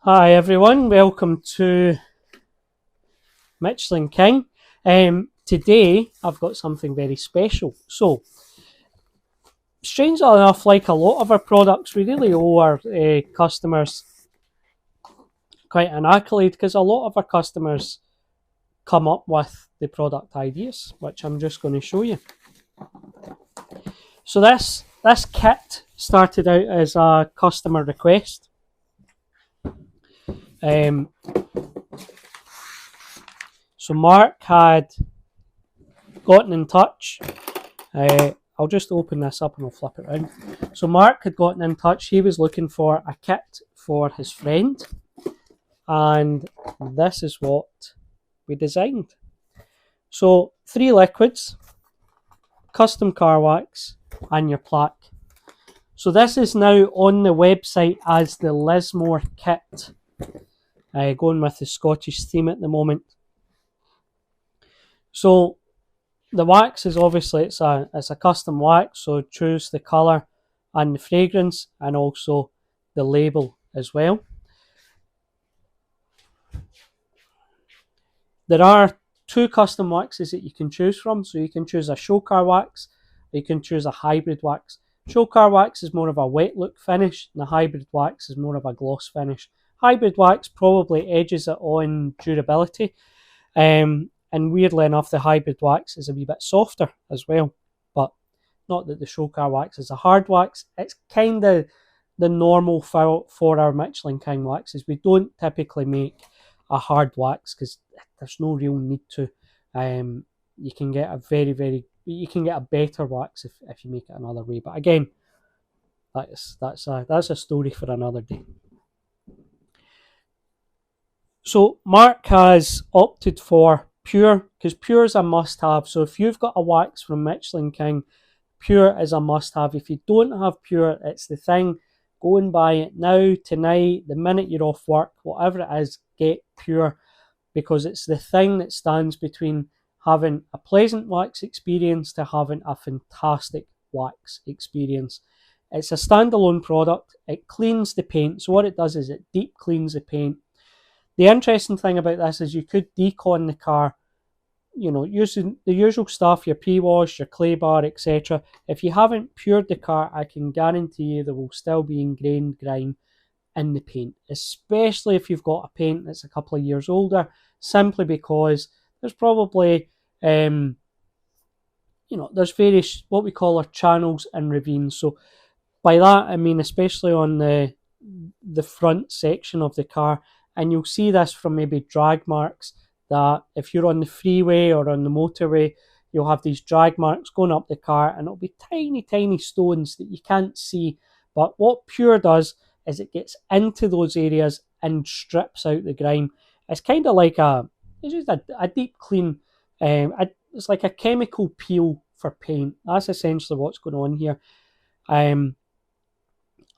Hi everyone, welcome to Michelin King. Today I've got something very special. So, strangely enough, like a lot of our products, we really owe our customers quite an accolade because a lot of our customers come up with the product ideas, which I'm just going to show you. So this kit started out as a customer request. So Mark had gotten in touch. I'll just open this up and I'll flip it around. So Mark had gotten in touch. He was looking for a kit for his friend, and this is what we designed. So 3 liquids, custom car wax, and your plaque. So this is now on the website as the Lismore kit, going with the Scottish theme at the moment. So the wax is obviously it's a custom wax, so choose the colour and the fragrance and also the label as well. There are 2 custom waxes that you can choose from, so you can choose a show car wax or you can choose a hybrid wax. Show car wax is more of a wet look finish and the hybrid wax is more of a gloss finish. Hybrid wax probably edges it on durability, and weirdly enough the hybrid wax is a wee bit softer as well, but not that the show car wax is a hard wax. It's kind of the normal for our Michelin King waxes. We don't typically make a hard wax because there's no real need to. You can get a better wax if you make it another way. But again, that's a story for another day. So Mark has opted for pure because pure is a must-have. So if you've got a wax from Michelin King, pure is a must-have. If you don't have pure, it's the thing. Go and buy it now, tonight, the minute you're off work, whatever it is, get pure, because it's the thing that stands between having a pleasant wax experience to having a fantastic wax experience. It's a standalone product. It cleans the paint. So what it does is it deep cleans the paint. The interesting thing about this is you could decon the car, using the usual stuff, your pre-wash, your clay bar, etc. If you haven't pured the car, I can guarantee you there will still be ingrained grime in the paint, especially if you've got a paint that's a couple of years older, simply because there's probably, there's various, what we call our channels and ravines. So by that, I mean, especially on the front section of the car, and you'll see this from maybe drag marks, that if you're on the freeway or on the motorway, you'll have these drag marks going up the car and it'll be tiny, tiny stones that you can't see. But what Pure does is it gets into those areas and strips out the grime. It's kind of like it's just a deep clean, it's like a chemical peel for paint. That's essentially what's going on here.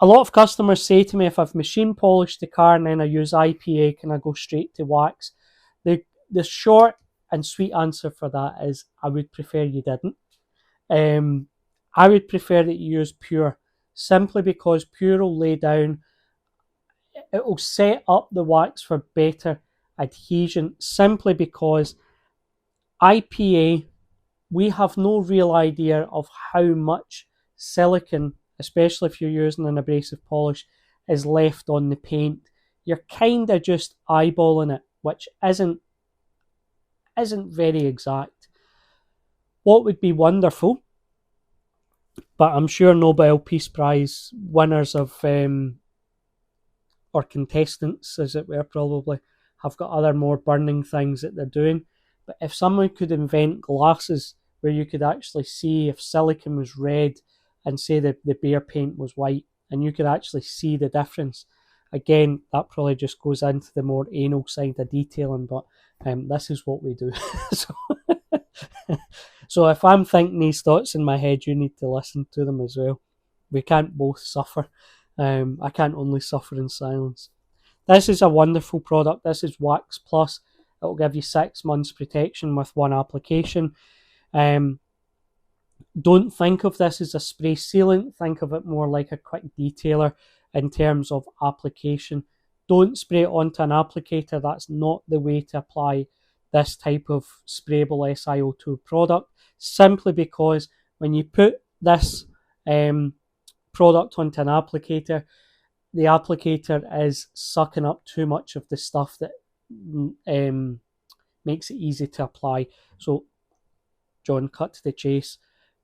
A lot of customers say to me, if I've machine polished the car and then I use IPA, can I go straight to wax? The short and sweet answer for that is I would prefer you didn't. I would prefer that you use Pure, simply because Pure will lay down, it will set up the wax for better adhesion, simply because IPA, we have no real idea of how much silicone, especially if you're using an abrasive polish, is left on the paint. You're kind of just eyeballing it, which isn't very exact. What would be wonderful, but I'm sure Nobel Peace Prize winners of, or contestants as it were, probably have got other more burning things that they're doing. But if someone could invent glasses where you could actually see if silicone was red and say that the bare paint was white, and you could actually see the difference. Again, that probably just goes into the more anal side of detailing, but this is what we do. So if I'm thinking these thoughts in my head, you need to listen to them as well. We can't both suffer. I can't only suffer in silence. This is a wonderful product. This is Wax Plus. It will give you 6 months protection with one application. Don't think of this as a spray sealant. Think of it more like a quick detailer in terms of application. don't spray it onto an applicator. That's not the way to apply this type of sprayable SiO2 product, simply because when you put this product onto an applicator, the applicator is sucking up too much of the stuff that makes it easy to apply. So, John, cut to the chase.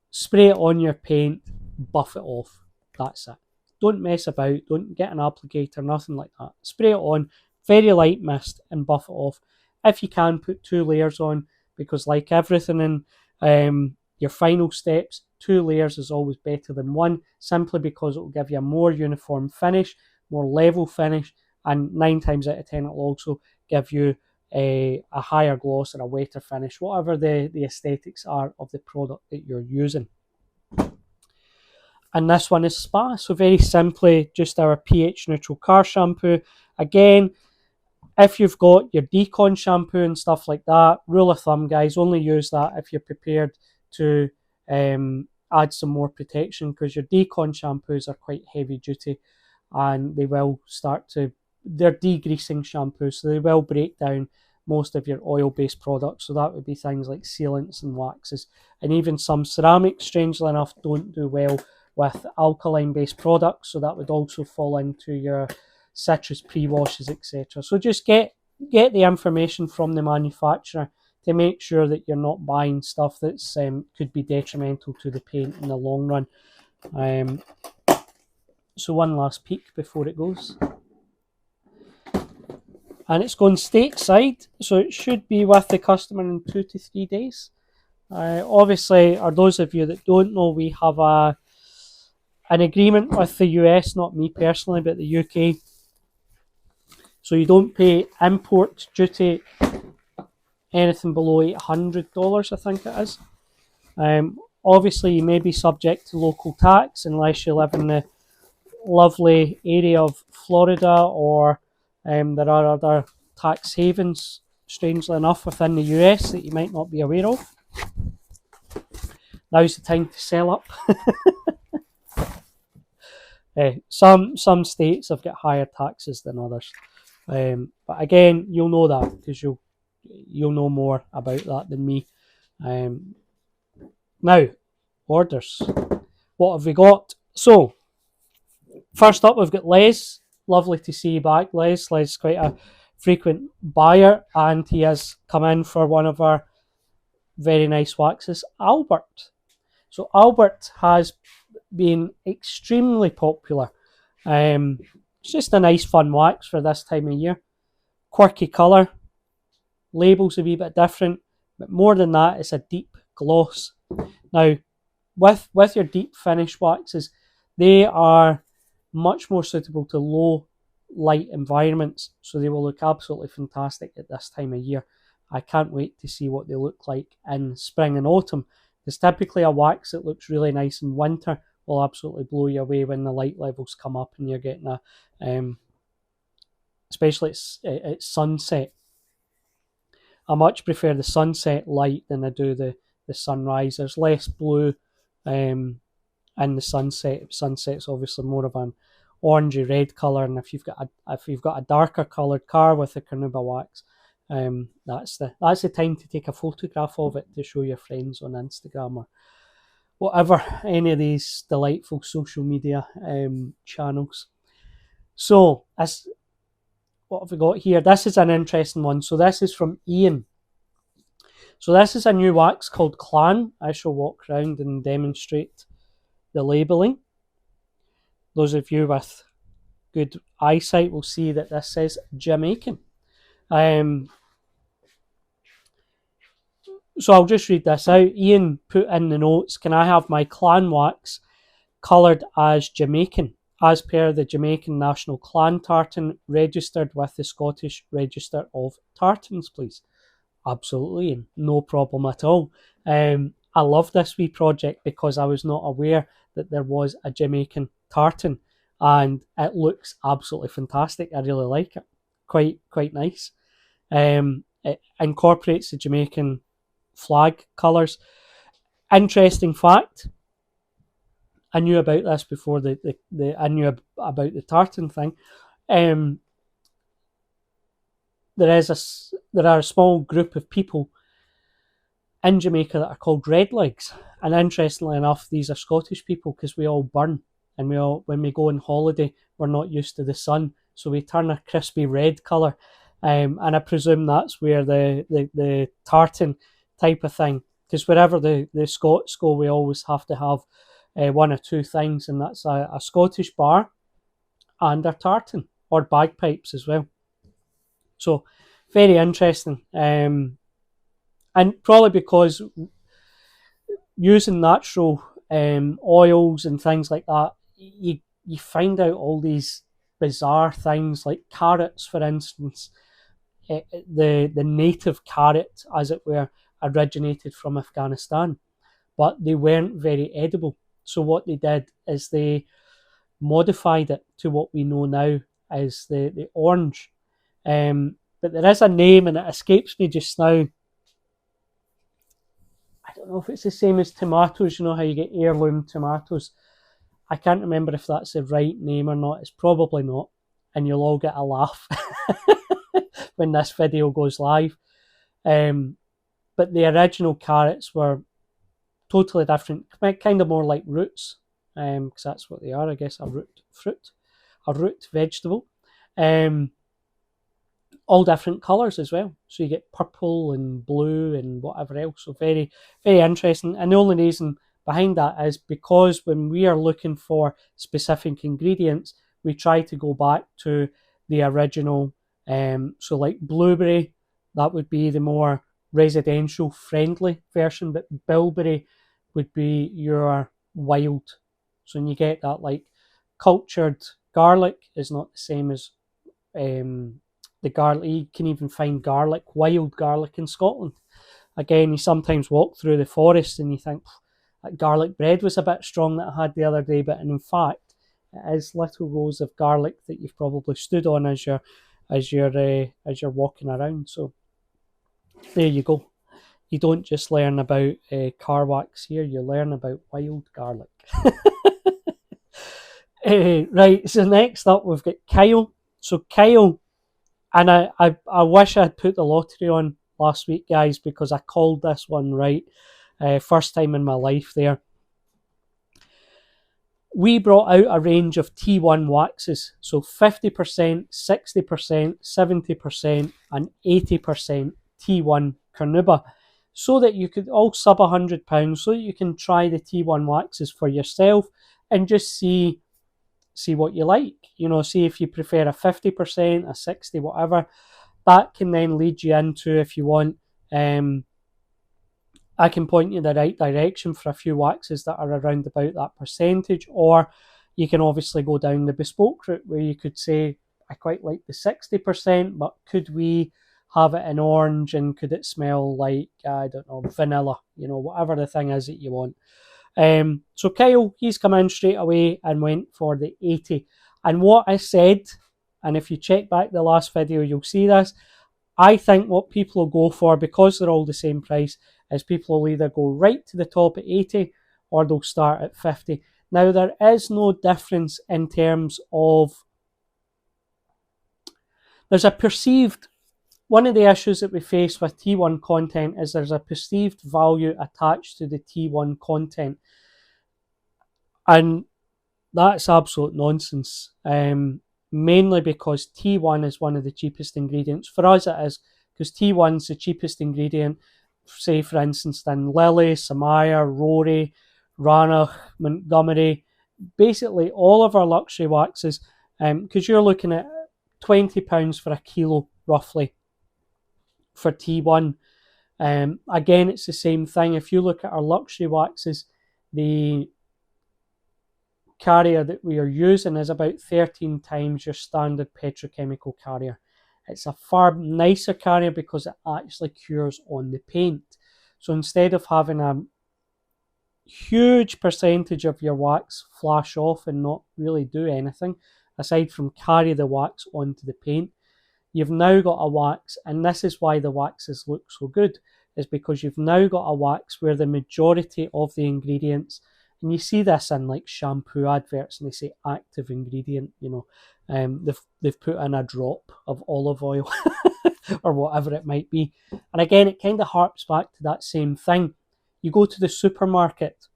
Spray it on your paint, buff it off. That's it. Don't mess about. Don't get an applicator, nothing like that. Spray it on, very light mist, and buff it off. If you can, put 2 layers on, because like everything in your final steps, 2 layers is always better than 1, simply because it will give you a more uniform finish, more level finish, and 9 times out of 10 it will also give you a higher gloss or a wetter finish, whatever the aesthetics are of the product that you're using. And this one is Spa, so very simply just our pH neutral car shampoo. Again, if you've got your decon shampoo and stuff like that, rule of thumb, guys, only use that if you're prepared to add some more protection, because your decon shampoos are quite heavy duty and they will they're degreasing shampoos, so they will break down most of your oil-based products. So that would be things like sealants and waxes, and even some ceramics, strangely enough, don't do well with alkaline-based products, so that would also fall into your citrus pre-washes, etc. So just get the information from the manufacturer to make sure that you're not buying stuff that's could be detrimental to the paint in the long run. So one last peek before it goes. And it's going stateside, so it should be with the customer in 2 to 3 days. Obviously, or those of you that don't know, we have an agreement with the US, not me personally, but the UK. So you don't pay import duty anything below $800, I think it is. Obviously, you may be subject to local tax unless you live in the lovely area of Florida, or there are other tax havens, strangely enough, within the US that you might not be aware of. Now's the time to sell up. Some states have got higher taxes than others, but again, you'll know that because you'll know more about that than me. Now, orders. What have we got? So, first up, we've got Les. Lovely to see you back, Les. Les is quite a frequent buyer, and he has come in for one of our very nice waxes, Albert. So Albert has been extremely popular. It's just a nice fun wax for this time of year. Quirky colour, labels a wee bit different, but more than that, it's a deep gloss. Now, with your deep finish waxes, they are much more suitable to low light environments, so they will look absolutely fantastic at this time of year. I can't wait to see what they look like in spring and autumn, because typically a wax that looks really nice in winter will absolutely blow you away when the light levels come up and you're getting especially at sunset. I much prefer the sunset light than I do the sunrise. There's less blue in the sunset. Sunset's obviously more of an orangey red colour, and if you've got a darker coloured car with a Carnauba wax, that's the time to take a photograph of it to show your friends on Instagram or whatever, any of these delightful social media channels. So, what have we got here? This is an interesting one. So this is from Ian. So this is a new wax called Clan. I shall walk around and demonstrate the labelling. Those of you with good eyesight will see that this says Jamaican. So I'll just read this out. Ian put in the notes, can I have my Clan wax coloured as Jamaican, as per the Jamaican National Clan Tartan, registered with the Scottish Register of Tartans, please? Absolutely, Ian. No problem at all. I love this wee project because I was not aware that there was a Jamaican tartan, and it looks absolutely fantastic. I really like it. Quite nice. It incorporates the Jamaican flag colours. Interesting fact, I knew about this before I knew about the tartan thing. there are a small group of people in Jamaica that are called redlegs, and interestingly enough, these are Scottish people because we all burn, and when we go on holiday, we're not used to the sun, so we turn a crispy red colour, and I presume that's where the tartan type of thing, because wherever the Scots go, we always have to have one or two things, and that's a Scottish bar and a tartan or bagpipes as well. So very interesting. And probably because using natural oils and things like that, you find out all these bizarre things like carrots, for instance. The native carrot, as it were, originated from Afghanistan, but they weren't very edible. So what they did is they modified it to what we know now as the orange. But there is a name, and it escapes me just now. I don't know if it's the same as tomatoes. You know how you get heirloom tomatoes? I can't remember if that's the right name or not. It's probably not. And you'll all get a laugh when this video goes live. But the original carrots were totally different, kind of more like roots, because that's what they are, I guess, a root vegetable. All different colours as well. So you get purple and blue and whatever else. So very, very interesting. And the only reason behind that is because when we are looking for specific ingredients, we try to go back to the original. So like blueberry, that would be the more residential friendly version, but bilberry would be your wild. So when you get that, like cultured garlic is not the same as the garlic. You can even find wild garlic in Scotland. Again, you sometimes walk through the forest and you think that garlic bread was a bit strong that I had the other day, but in fact, it is little rows of garlic that you've probably stood on as you're walking around. So there you go. You don't just learn about car wax here; you learn about wild garlic. Right. So next up, we've got Kyle. So Kyle. And I wish I'd put the lottery on last week, guys, because I called this one right. First time in my life there. We brought out a range of T1 waxes. So 50%, 60%, 70%, and 80% T1 carnauba. So that you could all sub £100, so that you can try the T1 waxes for yourself and just see what you like. You know, see if you prefer a 50%, a 60, whatever. That can then lead you into, if you want, I can point you in the right direction for a few waxes that are around about that percentage, or you can obviously go down the bespoke route where you could say, I quite like the 60%, but could we have it in orange and could it smell like, I don't know, vanilla, you know, whatever the thing is that you want. So Kyle, he's come in straight away and went for the 80. And what I said, and if you check back the last video, you'll see this, I think what people will go for, because they're all the same price, is people will either go right to the top at 80 or they'll start at 50. Now, there is no difference in terms of, there's a perceived, one of the issues that we face with T1 content is there's a perceived value attached to the T1 content. And that's absolute nonsense. Mainly because T1 is one of the cheapest ingredients. For us it is, because T1 is the cheapest ingredient, say for instance, than Lily, Samaya, Rory, Ranach, Montgomery, basically all of our luxury waxes, because you're looking at £20 for a kilo roughly for T1. Again, it's the same thing. If you look at our luxury waxes, the carrier that we are using is about 13 times your standard petrochemical carrier. It's a far nicer carrier because it actually cures on the paint. So instead of having a huge percentage of your wax flash off and not really do anything, aside from carry the wax onto the paint, you've now got a wax, and this is why the waxes look so good, is because you've now got a wax where the majority of the ingredients, and you see this in like shampoo adverts and they say active ingredient, you know, they've put in a drop of olive oil. or whatever it might be. And again, it kind of harps back to that same thing. You go to the supermarket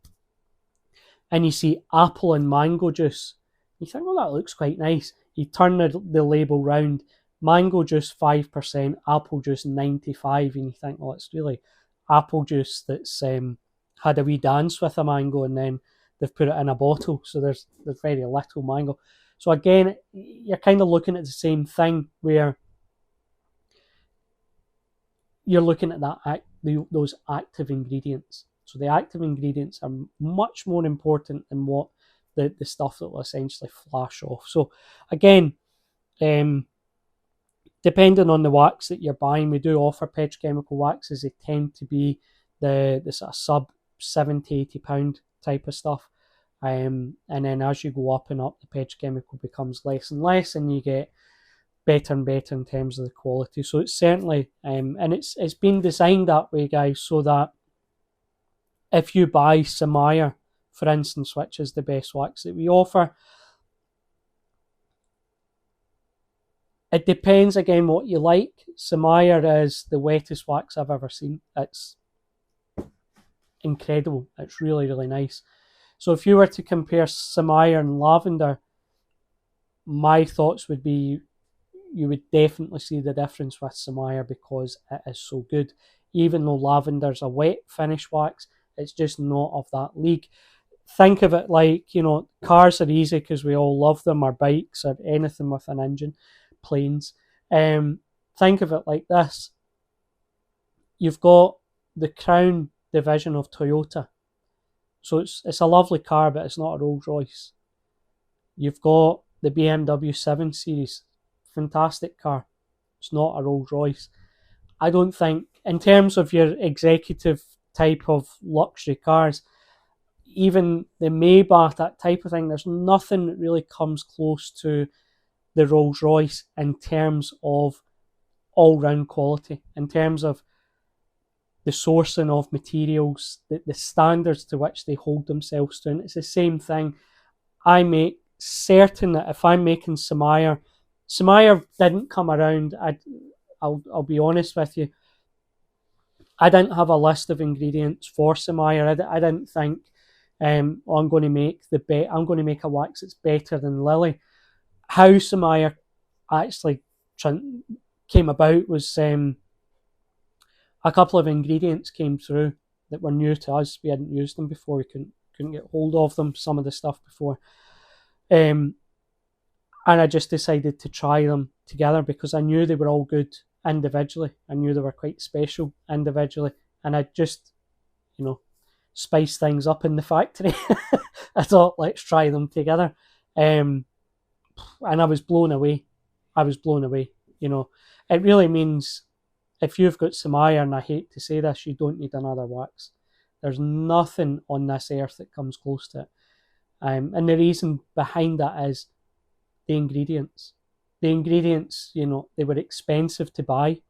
and you see apple and mango juice. You think, well, that looks quite nice. You turn the label round, mango juice 5%, apple juice 95%, and you think, oh, it's really apple juice that's had a wee dance with a mango, and then they've put it in a bottle, so there's very little mango. So again, you're kind of looking at the same thing where you're looking at those active ingredients. So the active ingredients are much more important than what the stuff that will essentially flash off. So again, depending on the wax that you're buying, we do offer petrochemical waxes. They tend to be the sort of sub £70-80 type of stuff. And then as you go up and up, the petrochemical becomes less and less, and you get better and better in terms of the quality. So it's certainly, and it's been designed that way, guys, so that if you buy Samaya, for instance, which is the best wax that we offer, it depends again what you like. Samaya is the wettest wax I've ever seen. It's incredible. It's really, really nice. So if you were to compare Samaya and lavender, my thoughts would be you would definitely see the difference with Samaya because it is so good. Even though lavender's a wet finish wax, it's just not of that league. Think of it like, cars are easy because we all love them, or bikes, or anything with an engine, planes. Think of it like this. You've got the Crown division of Toyota. So it's a lovely car, but it's not a Rolls Royce. You've got the BMW 7 Series. Fantastic car. It's not a Rolls Royce. I don't think, in terms of your executive type of luxury cars, even the Maybach, that type of thing, there's nothing that really comes close to the Rolls Royce in terms of all-round quality, in terms of the sourcing of materials, the standards to which they hold themselves to. And it's the same thing. I make certain that if I'm making Samaya didn't come around. I'll be honest with you. I didn't have a list of ingredients for Samaya. I didn't think, I'm going to make a wax that's better than Lily. How Samaya actually came about was a couple of ingredients came through that were new to us. We hadn't used them before. We couldn't get hold of them, some of the stuff before. And I just decided to try them together because I knew they were all good individually. I knew they were quite special individually. And I just, spice things up in the factory. I thought, let's try them together. And I was blown away. It really means if you've got Samaya, and I hate to say this, you don't need another wax. There's nothing on this earth that comes close to it. And the reason behind that is the ingredients. The ingredients, they were expensive to buy.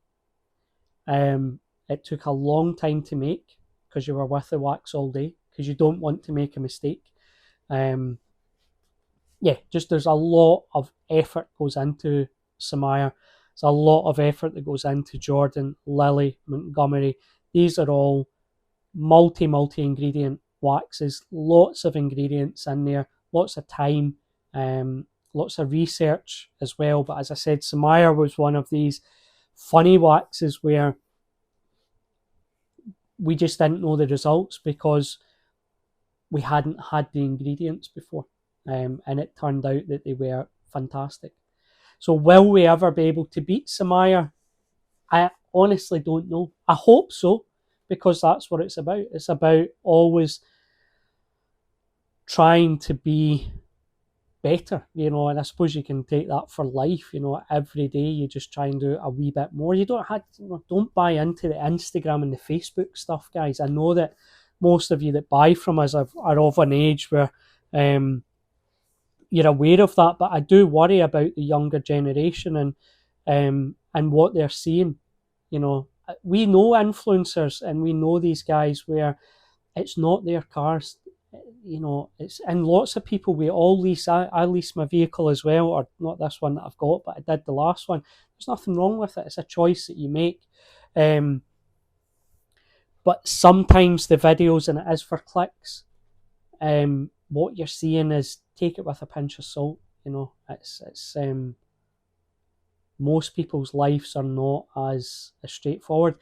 It took a long time to make because you were with the wax all day because you don't want to make a mistake. There's a lot of effort goes into Samaya. There's a lot of effort that goes into Jordan, Lily, Montgomery. These are all multi-ingredient waxes. Lots of ingredients in there. Lots of time. Lots of research as well. But as I said, Samaya was one of these funny waxes where we just didn't know the results because we hadn't had the ingredients before. And it turned out that they were fantastic. So will we ever be able to beat Samaya? I honestly don't know. I hope so, because that's what it's about. It's about always trying to be better, and I suppose you can take that for life. Every day you just try and do a wee bit more. You don't buy into the Instagram and the Facebook stuff, guys. I know that most of you that buy from us are of an age where you're aware of that, but I do worry about the younger generation and what they're seeing. We know influencers and we know these guys where it's not their cars. you know, it's, and lots of people, we all lease. I lease my vehicle as well, or not this one that I've got, but I did the last one. There's nothing wrong with it. It's a choice that you make. Um, but sometimes the videos, and it is for clicks, what you're seeing is, take it with a pinch of salt. You know, it's most people's lives are not as straightforward.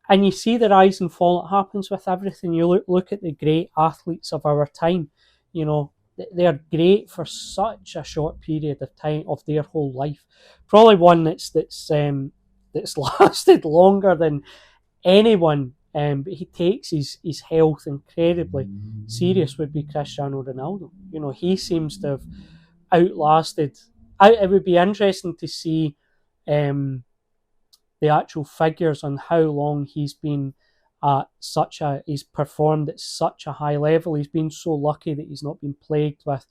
And you see the rise and fall. It happens with everything. You look at the great athletes of our time. You know, they're great for such a short period of time of their whole life. Probably one that's lasted longer than anyone. But he takes his health incredibly serious. Would be Cristiano Ronaldo. You know, he seems to have outlasted. It would be interesting to see the actual figures on how long he's been at he's performed at such a high level. He's been so lucky that he's not been plagued with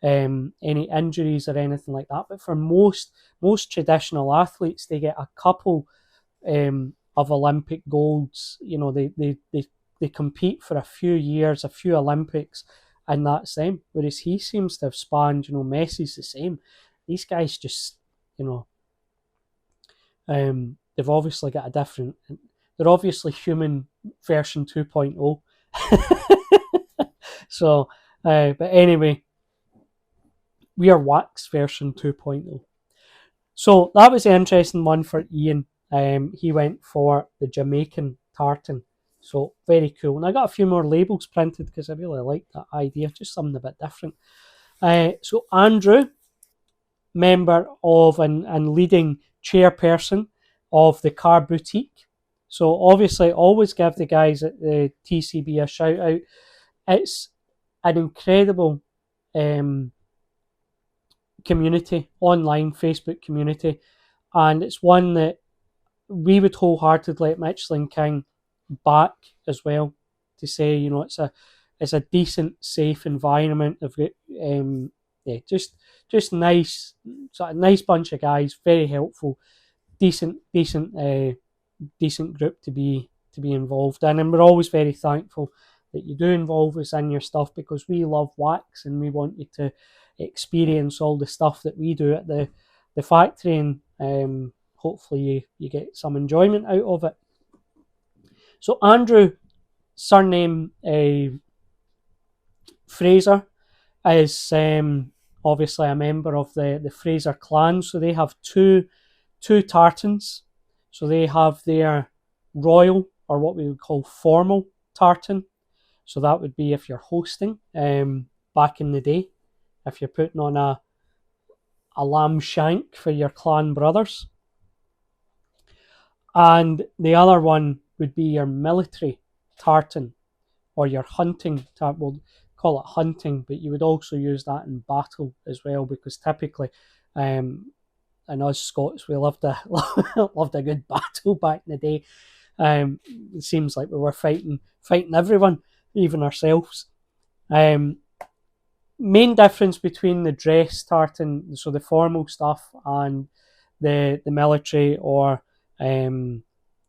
any injuries or anything like that. But for most traditional athletes, they get a couple of Olympic golds. You know, they compete for a few years, a few Olympics, and that's them. Whereas he seems to have spanned, you know, Messi's the same. These guys just, you know, they've obviously got a different, they're obviously human version 2.0. So, but anyway, we are wax version 2.0. So that was the interesting one for Ian. He went for the Jamaican tartan. So very cool. And I got a few more labels printed because I really liked that idea, just something a bit different. So Andrew, member of and leading chairperson of the Car Boutique. So obviously always give the guys at the TCB a shout out. It's an incredible community, online Facebook community, and it's one that we would wholeheartedly at Michelin King back as well, to say, you know, it's a decent, safe environment. They've got just nice, sort of nice bunch of guys, very helpful, decent group to be involved in, and we're always very thankful that you do involve us in your stuff, because we love wax and we want you to experience all the stuff that we do at the factory, and hopefully you get some enjoyment out of it. So Andrew, surname Fraser, is obviously a member of the Fraser clan. So they have two tartans. So they have their royal, or what we would call formal tartan. So that would be if you're hosting back in the day, if you're putting on a lamb shank for your clan brothers. And the other one would be your military tartan, or your hunting tartan. We'll call it hunting, but you would also use that in battle as well, because typically, and us Scots, we loved a good battle back in the day. It seems like we were fighting everyone, even ourselves. Main difference between the dress tartan, so the formal stuff, and the military or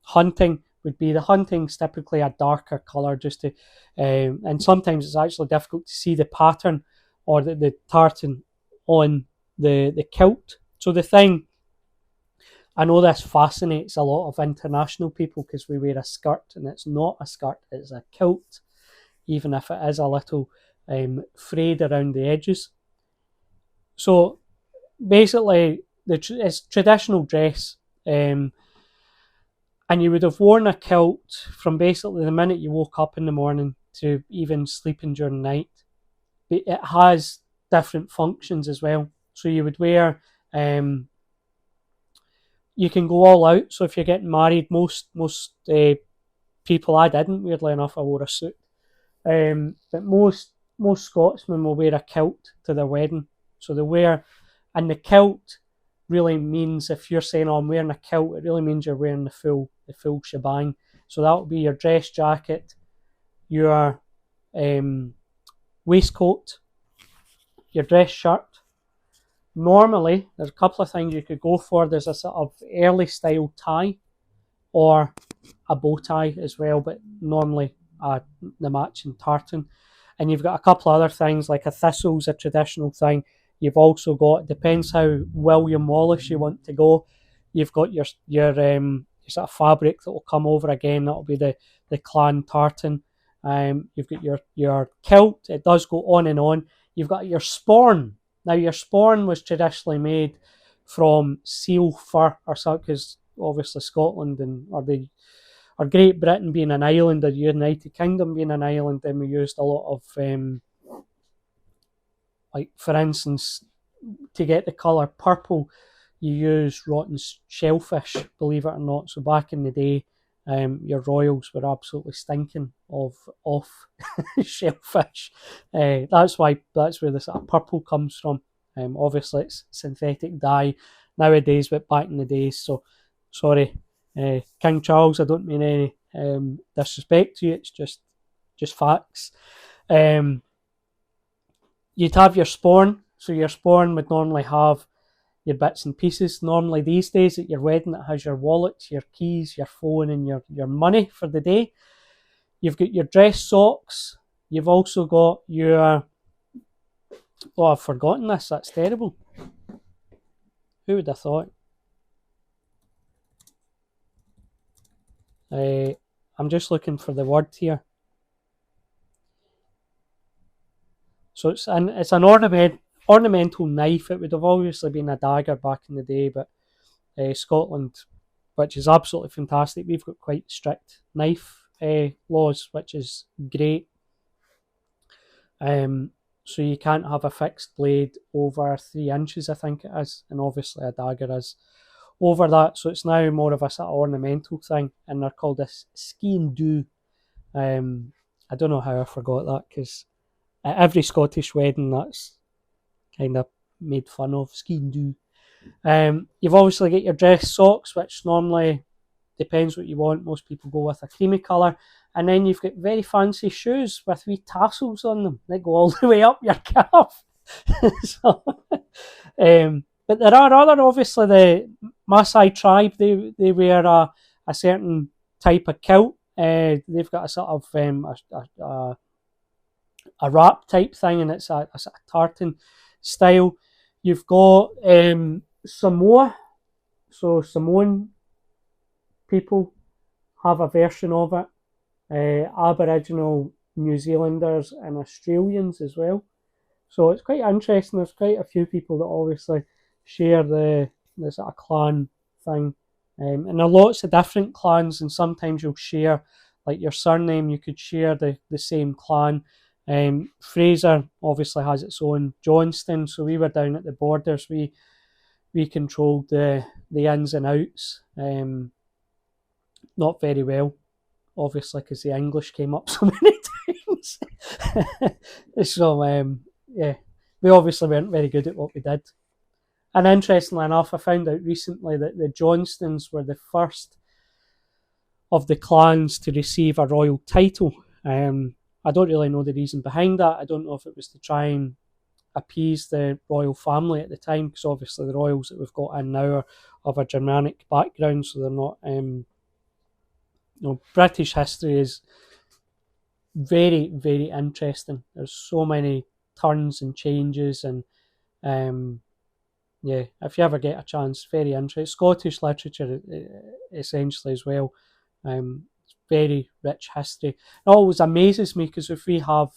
hunting, would be the hunting's typically a darker colour, just to, and sometimes it's actually difficult to see the pattern or the tartan on the kilt. So the thing, I know this fascinates a lot of international people because we wear a skirt, and it's not a skirt, it's a kilt, even if it is a little frayed around the edges. So basically, it's traditional dress, and you would have worn a kilt from basically the minute you woke up in the morning to even sleeping during the night. But it has different functions as well. So you would wear, you can go all out. So if you're getting married, most people, I didn't, weirdly enough, I wore a suit. But most Scotsmen will wear a kilt to their wedding. So they wear, and the kilt really means, if you're saying, oh, I'm wearing a kilt, it really means you're wearing the full shebang. So that will be your dress jacket, your waistcoat, your dress shirt. Normally, there's a couple of things you could go for. There's a sort of early style tie or a bow tie as well, but normally the matching tartan. and you've got a couple other things like a thistle's a traditional thing. You've also got, depends how William Wallace you want to go. You've got your sort of fabric that will come over again. That'll be the clan tartan. You've got your kilt. It does go on and on. You've got your sporn. Now your sporn was traditionally made from seal fur or something, because obviously Scotland or Great Britain being an island, or United Kingdom being an island, then we used a lot of like, for instance, to get the colour purple, you use rotten shellfish, believe it or not. So back in the day, your royals were absolutely stinking of shellfish. That's where the sort of purple comes from. Obviously, it's synthetic dye nowadays, but back in the days. So, sorry, King Charles. I don't mean any disrespect to you. It's just facts. You'd have your sporn. So your sporn would normally have your bits and pieces. Normally these days at your wedding, it has your wallet, your keys, your phone, and your money for the day. You've got your dress socks. You've also got your... Oh, I've forgotten this. That's terrible. Who would have thought? I'm just looking for the word here. So it's an ornamental knife. It would have obviously been a dagger back in the day, but Scotland, which is absolutely fantastic, we've got quite strict knife laws, which is great. So you can't have a fixed blade over 3 inches, I think it is, and obviously a dagger is over that. So it's now more of a sort of ornamental thing, and they're called a ski and do. I don't know how I forgot that, because at every Scottish wedding that's kind of made fun of, ski and do. You've obviously got your dress socks, which normally depends what you want. Most people go with a creamy colour. And then you've got very fancy shoes with wee tassels on them. They go all the way up your calf. So, but there are other, obviously, the Maasai tribe, they wear a certain type of kilt. They've got a sort of a wrap type thing, and it's a sort of tartan style. You've got Samoa. So Samoan people have a version of it. Aboriginal New Zealanders and Australians as well. So it's quite interesting. There's quite a few people that obviously share the sort of clan thing. And there are lots of different clans, and sometimes you'll share, like your surname, you could share the same clan. Fraser obviously has its own Johnston, so we were down at the borders. We controlled the ins and outs. Not very well, obviously, because the English came up so many times. So, yeah, we obviously weren't very good at what we did. And interestingly enough, I found out recently that the Johnstons were the first of the clans to receive a royal title. I don't really know the reason behind that. I don't know if it was to try and appease the royal family at the time, because obviously the royals that we've got in now are of a Germanic background, so they're not... British history is very, very interesting. There's so many turns and changes, and yeah, if you ever get a chance, very interesting. Scottish literature, essentially, as well. It's very rich history. It always amazes me, because if we have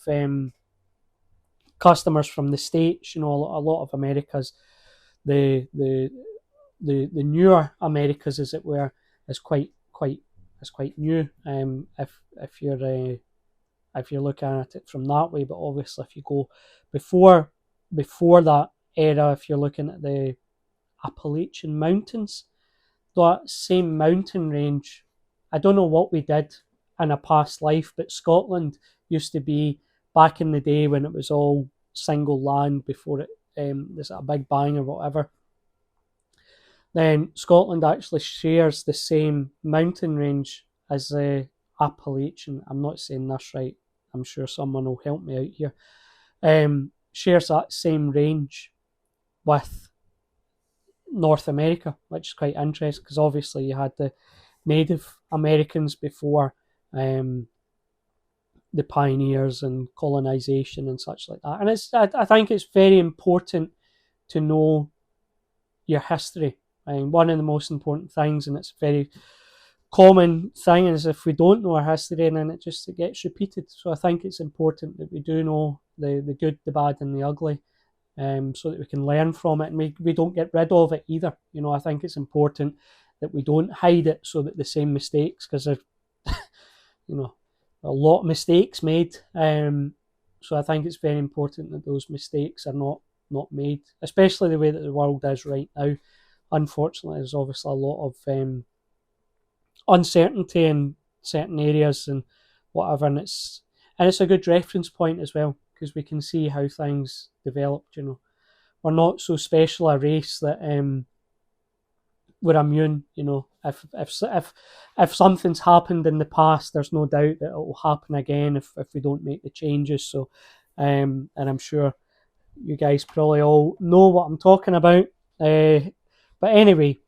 customers from the States, a lot of Americas, the newer Americas, as it were, is quite new. If you're looking at it from that way, but obviously if you go before that era, if you're looking at the Appalachian Mountains, that same mountain range, I don't know what we did in a past life, but Scotland used to be, back in the day when it was all single land before it there's a big bang or whatever, then Scotland actually shares the same mountain range as the Appalachian. I'm not saying this right. I'm sure someone will help me out here. Shares that same range with North America, which is quite interesting, because obviously you had the Native Americans before the pioneers and colonization and such like that. And I think it's very important to know your history. And one of the most important things, and it's a very common thing, is if we don't know our history, and then it gets repeated. So I think it's important that we do know the good, the bad, and the ugly, so that we can learn from it, and we don't get rid of it either. I think it's important that we don't hide it, so that the same mistakes, because there's a lot of mistakes made. So I think it's very important that those mistakes are not made, especially the way that the world is right now. Unfortunately, there's obviously a lot of uncertainty in certain areas and whatever, and it's a good reference point as well, because we can see how things developed. We're not so special a race that we're immune. If something's happened in the past, there's no doubt that it will happen again if we don't make the changes. So, and I'm sure you guys probably all know what I'm talking about. But anyway,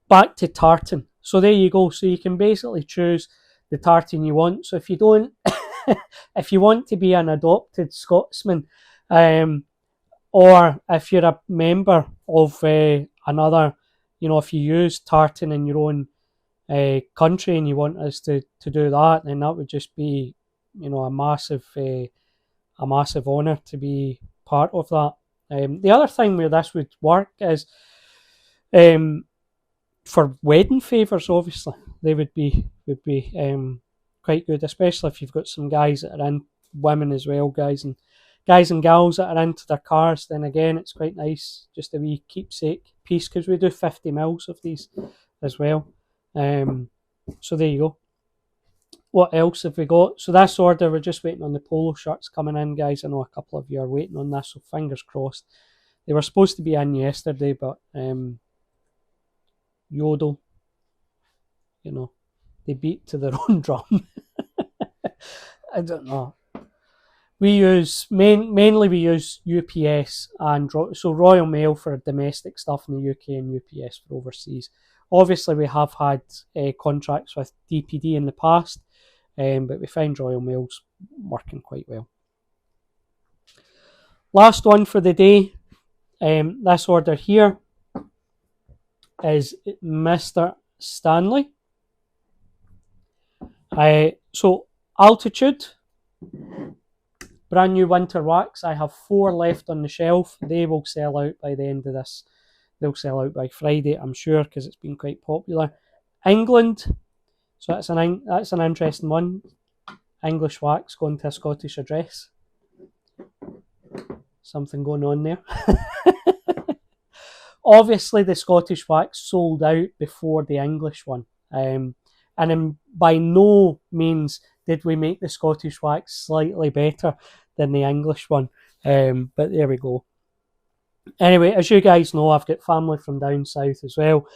back to tartan. So there you go. So you can basically choose the tartan you want. So if you don't, if you want to be an adopted Scotsman, or if you're a member of another, if you use tartan in your own country and you want us to do that, then that would just be, a massive honour to be part of that. The other thing where this would work is for wedding favours. Obviously, they would be quite good, especially if you've got some guys that are in, women as well, guys and gals that are into their cars. Then again, it's quite nice, just a wee keepsake piece, because we do 50 mils of these as well. So there you go. What else have we got? So this order, we're just waiting on the polo shirts coming in, guys. I know a couple of you are waiting on this, so fingers crossed. They were supposed to be in yesterday, but Yodel, they beat to their own drum. I don't know. We use mainly we use UPS and so Royal Mail for domestic stuff in the UK and UPS for overseas. Obviously, we have had contracts with DPD in the past, but we find Royal Mail's working quite well. Last one for the day. This order here is Mr. Stanley. So Altitude, brand new winter wax. I have 4 left on the shelf. They will sell out by the end of this. They'll sell out by Friday, I'm sure, because it's been quite popular. England, so that's an interesting one. English wax going to a Scottish address. Something going on there. Obviously, the Scottish wax sold out before the English one. And by no means did we make the Scottish wax slightly better than the English one. But there we go. Anyway, as you guys know, I've got family from down south as well.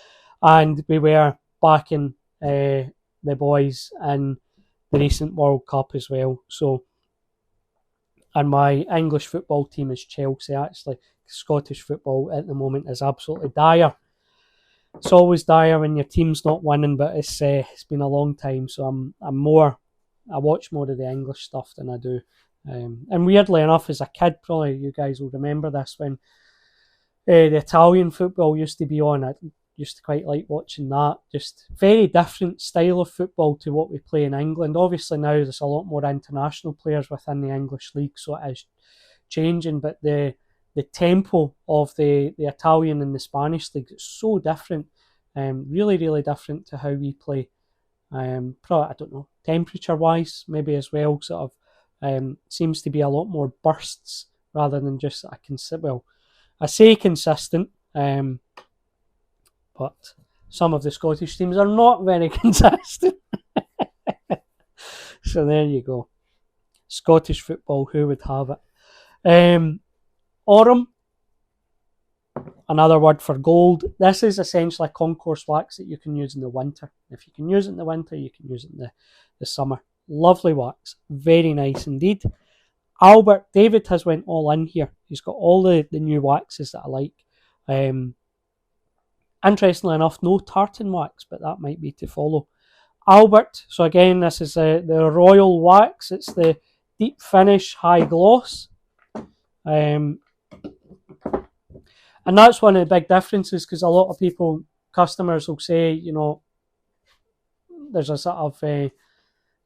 And we were backing the boys in the recent World Cup as well. So, and my English football team is Chelsea, actually. Scottish football at the moment is absolutely dire. It's always dire when your team's not winning, but it's been a long time, so I watch more of the English stuff than I do. And weirdly enough, as a kid, probably you guys will remember this, when the Italian football used to be on, I used to quite like watching that. Just very different style of football to what we play in England. Obviously now there's a lot more international players within the English league, so it is changing, but the tempo of the Italian and the Spanish league is so different, really, really different to how we play. Probably, I don't know, temperature-wise, maybe as well, sort of seems to be a lot more bursts rather than just I say consistent, but some of the Scottish teams are not very consistent. So there you go. Scottish football, who would have it? Aurum, another word for gold. This is essentially a concourse wax that you can use in the winter. If you can use it in the winter, you can use it in the summer. Lovely wax. Very nice indeed. Albert David has went all in here. He's got all the new waxes that I like. Interestingly enough, no tartan wax, but that might be to follow. Albert. So again, this is the Royal Wax. It's the deep finish, high gloss. And that's one of the big differences, because a lot of customers will say, there's a sort of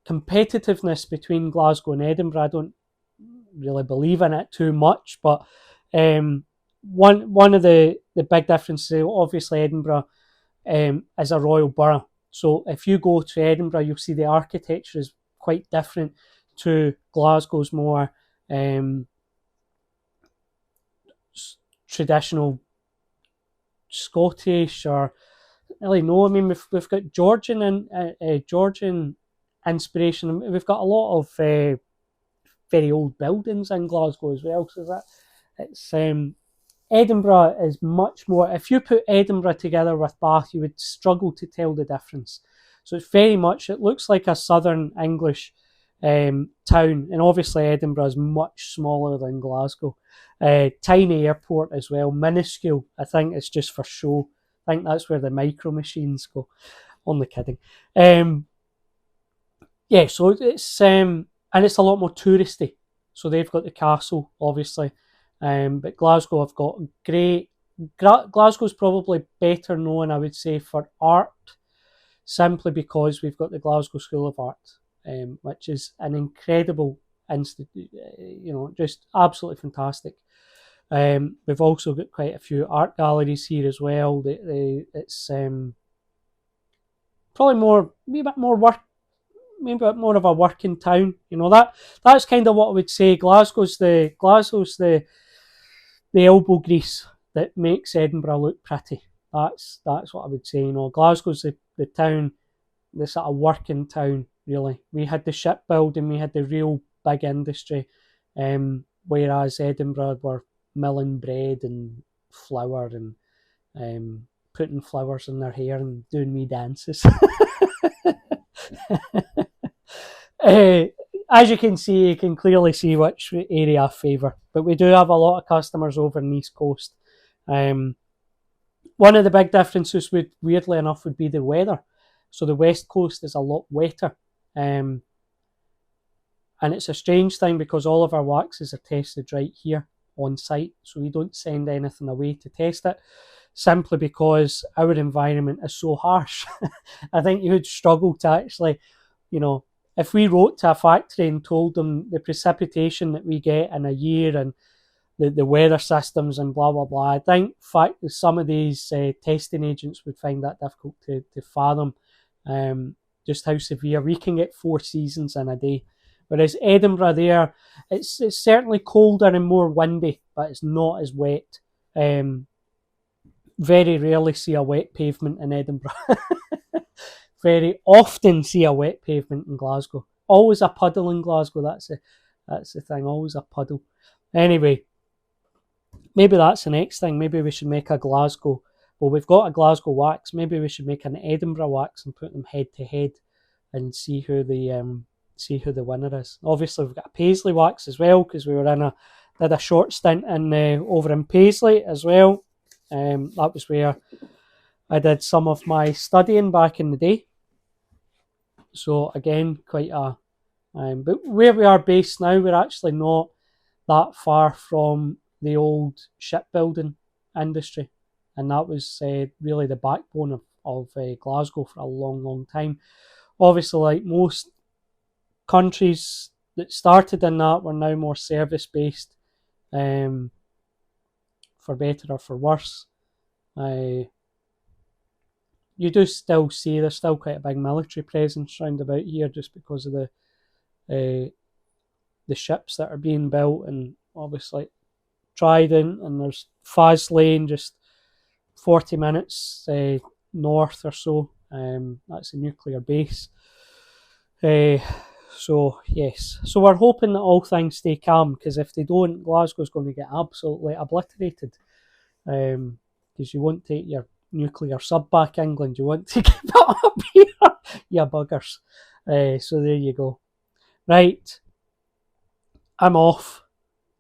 competitiveness between Glasgow and Edinburgh. I don't really believe in it too much, but one of the big differences, obviously Edinburgh is a royal borough. So if you go to Edinburgh, you'll see the architecture is quite different to Glasgow's more traditional Scottish, or really no. I mean, we've got Georgian and Georgian inspiration. We've got a lot of very old buildings in Glasgow as well. So that it's Edinburgh is much more. If you put Edinburgh together with Bath, you would struggle to tell the difference. So it's very much. It looks like a southern English town, and obviously Edinburgh is much smaller than Glasgow. Tiny airport as well, minuscule. I think it's just for show. I think that's where the micro machines go. Only kidding. Yeah, so it's and it's a lot more touristy. So they've got the castle, obviously, but Glasgow have got great. Glasgow's probably better known, I would say, for art, simply because we've got the Glasgow School of Art, which is an incredible institute, just absolutely fantastic. We've also got quite a few art galleries here as well. It's probably maybe a bit more of a working town. That's kind of what I would say. Glasgow's the elbow grease that makes Edinburgh look pretty. That's what I would say. Glasgow's the town, the sort of working town, really. We had the shipbuilding, we had the real big industry, whereas Edinburgh were milling bread and flour and putting flowers in their hair and doing wee dances. As you can clearly see which area I favour. But we do have a lot of customers over in the East Coast. One of the big differences weirdly enough, would be the weather. So the West Coast is a lot wetter. And it's a strange thing, because all of our waxes are tested right here on site. So we don't send anything away to test it, simply because our environment is so harsh. I think you would struggle to actually, if we wrote to a factory and told them the precipitation that we get in a year and the weather systems and blah, blah, blah, I think some of these testing agents would find that difficult to fathom, just how severe. We can get 4 seasons in a day. Whereas Edinburgh there, it's certainly colder and more windy, but it's not as wet. Very rarely see a wet pavement in Edinburgh. Very often see a wet pavement in Glasgow. Always a puddle in Glasgow. That's the thing. Always a puddle. Anyway, maybe that's the next thing. Maybe we should make a Glasgow. Well, we've got a Glasgow wax. Maybe we should make an Edinburgh wax and put them head to head and see who the winner is. Obviously, we've got a Paisley wax as well, because we did a short stint over in Paisley as well. That was where I did some of my studying back in the day. So again, quite but where we are based now, we're actually not that far from the old shipbuilding industry, and that was really the backbone of Glasgow for a long, long time. Obviously, like most countries that started in that, were now more service-based, for better or for worse. You do still see there's still quite a big military presence round about here, just because of the ships that are being built, and obviously Trident, and there's Faslane just 40 minutes north or so. That's a nuclear base. So yes, so we're hoping that all things stay calm, because if they don't, Glasgow's going to get absolutely obliterated. Because you won't take your nuclear sub back England, you want to keep it up here, you buggers. So there you go. Right, I'm off.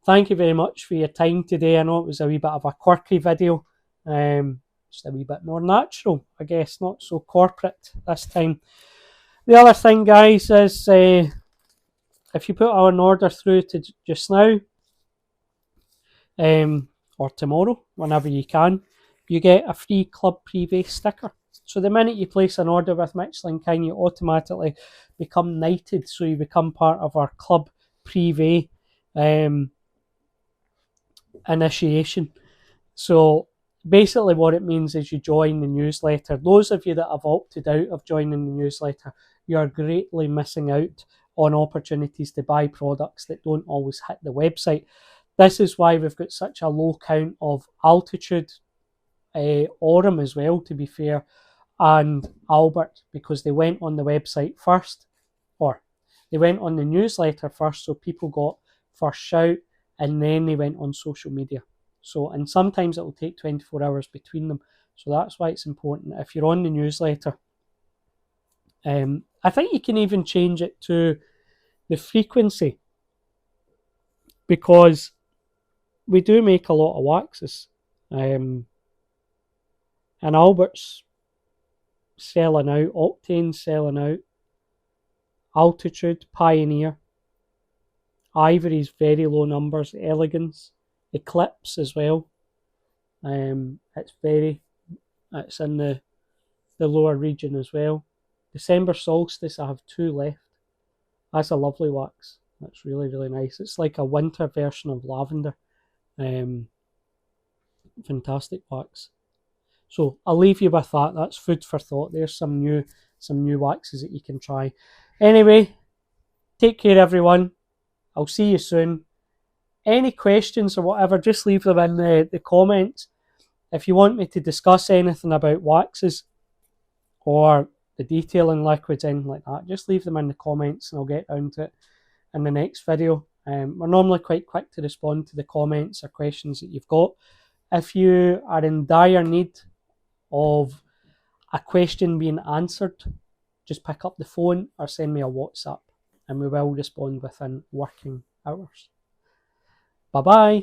Thank you very much for your time today. I know it was a wee bit of a quirky video, just a wee bit more natural, I guess, not so corporate this time. The other thing, guys, is if you put an order through to just now, or tomorrow, whenever you can, you get a free Club Privé sticker. So the minute you place an order with Michelin King, you automatically become knighted, so you become part of our Club Privé initiation. So basically what it means is you join the newsletter. Those of you that have opted out of joining the newsletter, you are greatly missing out on opportunities to buy products that don't always hit the website. This is why we've got such a low count of Altitude, Aurum as well, to be fair, and Albert, because they went on the website first, or they went on the newsletter first, so people got first shout, and then they went on social media. So, and sometimes it will take 24 hours between them. So that's why it's important. If you're on the newsletter, I think you can even change it to the frequency, because we do make a lot of waxes. And Albert's selling out, Octane's selling out, Altitude, Pioneer, Ivory's very low numbers, Elegance, Eclipse as well. It's in the lower region as well. December Solstice, I have 2 left. That's a lovely wax. That's really, really nice. It's like a winter version of lavender. Fantastic wax. So I'll leave you with that. That's food for thought. There's some new waxes that you can try. Anyway, take care, everyone. I'll see you soon. Any questions or whatever, just leave them in the comments. If you want me to discuss anything about waxes or the detailing liquids, anything like that, just leave them in the comments and I'll get down to it in the next video. We're normally quite quick to respond to the comments or questions that you've got. If you are in dire need of a question being answered, just pick up the phone or send me a WhatsApp and we will respond within working hours. Bye-bye.